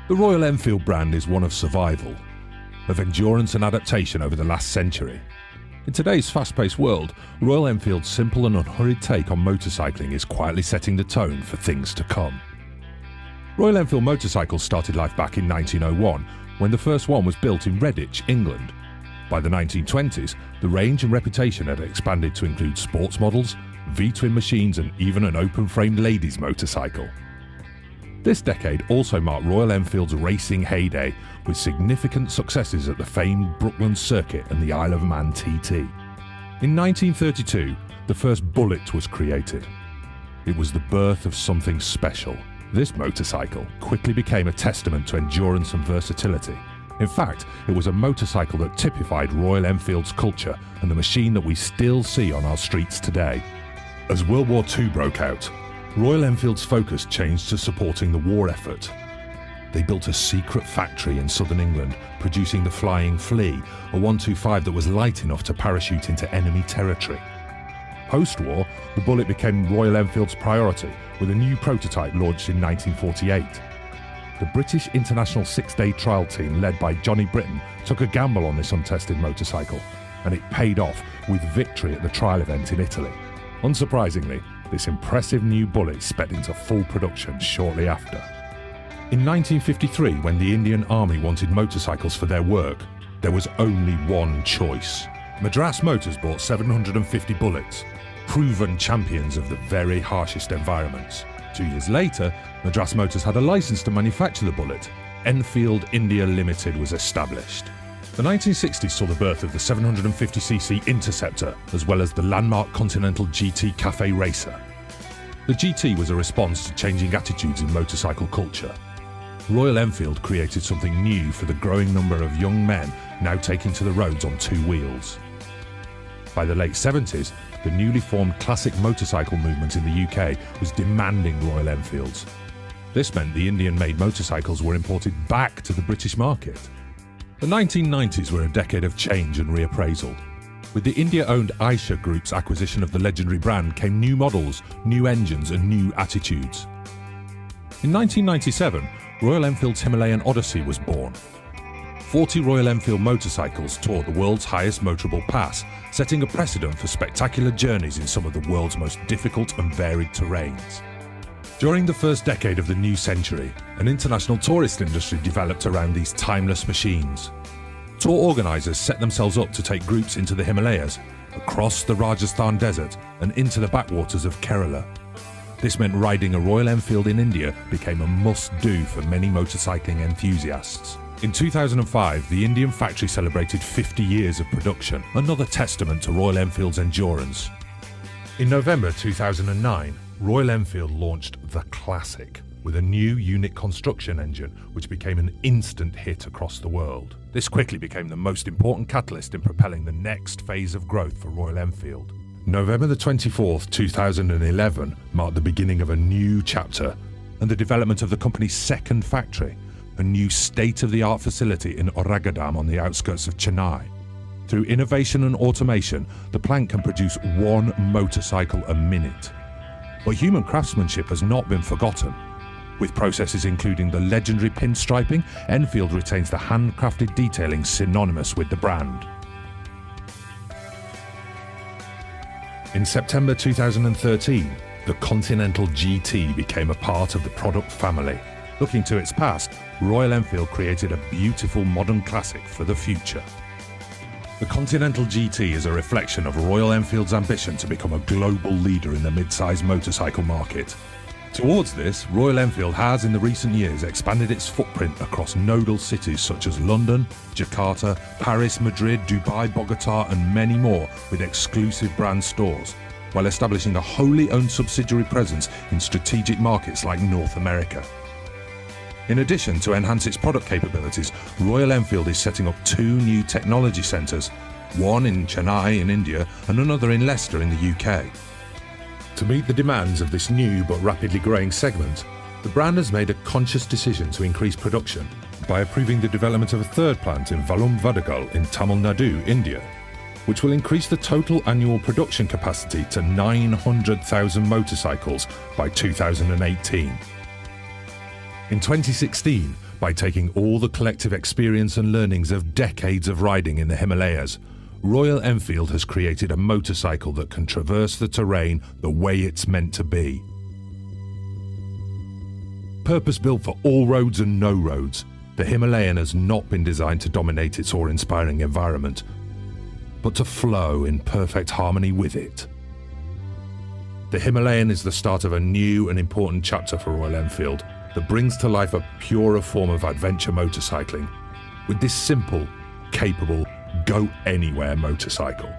The Royal Enfield brand is one of survival, of endurance and adaptation over the last century. In today's fast-paced world, Royal Enfield's simple and unhurried take on motorcycling is quietly setting the tone for things to come. Royal Enfield motorcycles started life back in 1901, when the first one was built in Redditch, England. By the 1920s, the range and reputation had expanded to include sports models, V-twin machines and even an open-framed ladies' motorcycle. This decade also marked Royal Enfield's racing heyday, with significant successes at the famed Brooklands Circuit and the Isle of Man TT. In 1932, the first Bullet was created. It was the birth of something special. This motorcycle quickly became a testament to endurance and versatility. In fact, it was a motorcycle that typified Royal Enfield's culture and the machine that we still see on our streets today. As World War II broke out, Royal Enfield's focus changed to supporting the war effort. They built a secret factory in southern England, producing the Flying Flea, a 125 that was light enough to parachute into enemy territory. Post-war, the Bullet became Royal Enfield's priority, with a new prototype launched in 1948. The British International Six-Day Trial Team, led by Johnny Britton, took a gamble on this untested motorcycle, and it paid off with victory at the trial event in Italy. Unsurprisingly, this impressive new Bullet sped into full production shortly after. In 1953, when the Indian Army wanted motorcycles for their work, there was only one choice. Madras Motors bought 750 Bullets, proven champions of the very harshest environments. 2 years later, Madras Motors had a license to manufacture the Bullet. Enfield India Limited was established. The 1960s saw the birth of the 750cc Interceptor, as well as the landmark Continental GT Cafe Racer. The GT was a response to changing attitudes in motorcycle culture. Royal Enfield created something new for the growing number of young men now taking to the roads on two wheels. By the late 70s, the newly formed classic motorcycle movement in the UK was demanding Royal Enfields. This meant the Indian-made motorcycles were imported back to the British market. The 1990s were a decade of change and reappraisal. With the India-owned Eicher Group's acquisition of the legendary brand came new models, new engines and new attitudes. In 1997, Royal Enfield's Himalayan Odyssey was born. 40 Royal Enfield motorcycles toured the world's highest motorable pass, setting a precedent for spectacular journeys in some of the world's most difficult and varied terrains. During the first decade of the new century, an international tourist industry developed around these timeless machines. Tour organisers set themselves up to take groups into the Himalayas, across the Rajasthan desert and into the backwaters of Kerala. This meant riding a Royal Enfield in India became a must-do for many motorcycling enthusiasts. In 2005, the Indian factory celebrated 50 years of production, another testament to Royal Enfield's endurance. In November 2009, Royal Enfield launched the Classic with a new unit construction engine which became an instant hit across the world. This quickly became the most important catalyst in propelling the next phase of growth for Royal Enfield. November the 24th, 2011 marked the beginning of a new chapter and the development of the company's second factory, a new state-of-the-art facility in Oragadam on the outskirts of Chennai. Through innovation and automation, the plant can produce one motorcycle a minute. But human craftsmanship has not been forgotten. With processes including the legendary pinstriping, Enfield retains the handcrafted detailing synonymous with the brand. In September 2013, the Continental GT became a part of the product family. Looking to its past, Royal Enfield created a beautiful modern classic for the future. The Continental GT is a reflection of Royal Enfield's ambition to become a global leader in the mid-size motorcycle market. Towards this, Royal Enfield has in the recent years expanded its footprint across nodal cities such as London, Jakarta, Paris, Madrid, Dubai, Bogota and many more with exclusive brand stores, while establishing a wholly owned subsidiary presence in strategic markets like North America. In addition, to enhance its product capabilities, Royal Enfield is setting up 2 new technology centres, one in Chennai in India and another in Leicester in the UK. To meet the demands of this new but rapidly growing segment, the brand has made a conscious decision to increase production by approving the development of a third plant in Valum Vadagal in Tamil Nadu, India, which will increase the total annual production capacity to 900,000 motorcycles by 2018. In 2016, By taking all the collective experience and learnings of decades of riding in the Himalayas, Royal Enfield has created a motorcycle that can traverse the terrain the way it's meant to be. Purpose-built for all roads and no roads, the Himalayan has not been designed to dominate its awe-inspiring environment, but to flow in perfect harmony with it. The Himalayan is the start of a new and important chapter for Royal Enfield that brings to life a purer form of adventure motorcycling with this simple, capable, go-anywhere motorcycle.